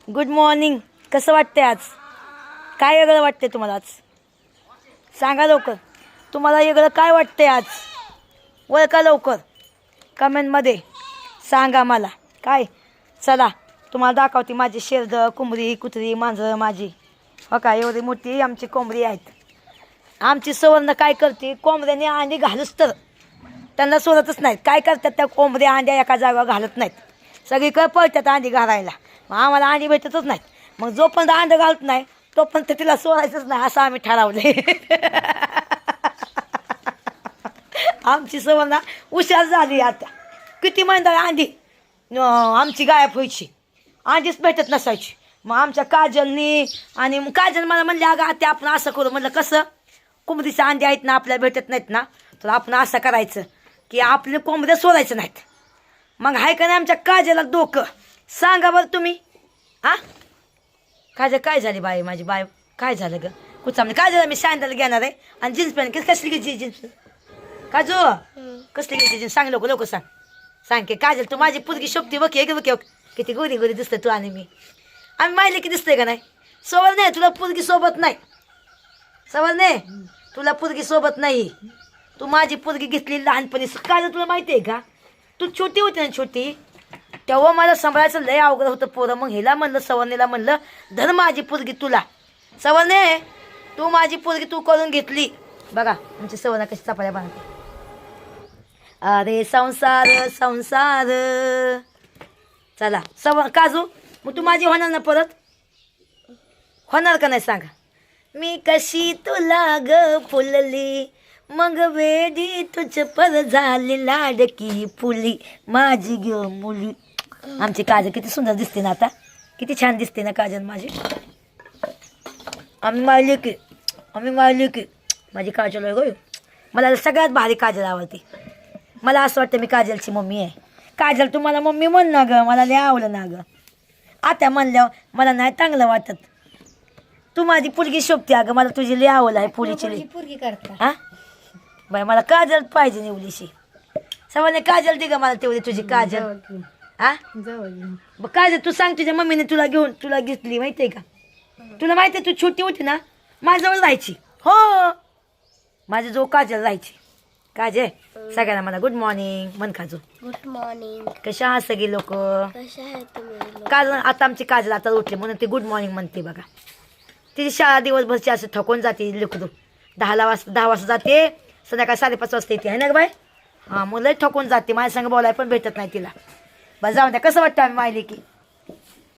Good morning. कसं वाटतंय आज? काय वेगळं वाटतंय तुम्हाला आज? सांगा लवकर. तुम्हाला वेगळं काय वाटतंय आज? ओळखा लवकर कमेंटमध्ये सांगा मला. काय चला तुम्हाला दाखवते माझी शेरड, कोंबडी, कुत्री, मांजरं माझी. हो का, एवढी मोठी आमची कोंबडी आहेत. आमची सवर्ण काय करते, कोंबड्याने अंडी घालूच तर त्यांना सोडतच नाहीत. काय करतात त्या कोंबड्या, अंड्या एका जागेवर घालत नाहीत. सगळीकडे पळतात अंडी घालायला. मग आम्हाला अंडी भेटतच नाहीत. मग जोपर्यंत अंडं घालत नाही तोपर्यंत तिला सोडायचंच नाही असं आम्ही ठरवले. आमची सवर्ण हुशार झाली आता. किती म्हणतात अंडी आमची गायब व्हायची, अंडीच भेटत नसायची. मग आमच्या काजलनी आणि काजल मला म्हणले, अगं आता आपण असं करू. म्हटलं कसं? कोंबडीचे अंडे आहेत ना, आपल्याला भेटत नाहीत ना, तर आपण असं करायचं की आपले कोंबड्या सोडायचं नाहीत. मग आहे का नाही आमच्या काजला डोकं? सांगा बरं तुम्ही. हा काजल काय झाली बाई माझी बाय? काय झालं ग कुचामणी? काजल मी सँडल घेणार आहे आणि जीन्स पॅन्ट कसली घ्यायची जीन्स? काजू कसली घ्यायची जीन्स? सांग लोक लोक सांग सांग की. काजल तू माझी पुरगी शोभती बघ बघ बघ किती गोरी गोरी दिसते तू आणि मी. आम्ही माहिले की दिसतंय का नाही? सोबत नाही तुला पुरगी सोबत नाही. सोबत नाही तुला पुरगी सोबत नाही. तू माझी पुरगी घेतली लहानपणी. काजल तुला माहिती आहे का, तू छोटी होती ना छोटी, तेव्हा मला सांभाळायचं लय अवघड होतं पोरं. मग हिला म्हणलं, सवर्णीला म्हणलं, धर माझी पुरगी तुला. सवर्णे तू माझी पुरगी तू करून घेतली. बघा आमची सवर्ण कशी चपात्या बनवते. अरे संसार संसार. चला काजू मग तू माझी होणार ना परत? होणार का नाही सांगा? मी कशी तुला ग फुलली, मग वेडी तुझ पर झाली लाडकी फुली माझी ग मुली. आमची काजल किती सुंदर दिसते ना आता, किती छान दिसते ना काजल माझी. आम्ही मारली की माझी काजल आहे. मला सगळ्यात भारी काजल आवडते. मला असं वाटतं मी काजलची मम्मी आहे. काजल तू मला मम्मी म्हण ना ग, मला लय आवडलं ना ग. आता म्हणल्यावर मला नाही चांगलं वाटत. तू माझी पुरगी शोभते अगं, मला तुझी लय आवड आहे पुरीची. पुरगी करता हा बाई, मला काजल पाहिजे निवलीशी. सवाने काजल दे ग मला तेवढी तुझी काजल. हा काजल तू सांग, तुझ्या मम्मीने तुला घेतली माहितीये का? तुला माहितीये तू छोटी होती ना माझ्याजवळ राहायची. हो माझी जो काजल राहायची. काजल सगळ्यांना मला गुड मॉर्निंग म्हण. काजू गुड मॉर्निंग. कशा आहात सगळी लोक? कशा आहेत तुम्ही? काजल आता आमची काजल आता उठली म्हणून ती गुड मॉर्निंग म्हणते बघा. तिची शाळा दिवसभरची असं थकून जाते लेकरू. 10 वाजता जाते, संध्याकाळी 5:30 वाजता येते आहे ना ग बाय? हां मग लय थकून जाते. माझ्या संग बोलायला पण भेटत नाही तिला. बस जाऊ द्या. कसं वाटतं आम्ही माहिली की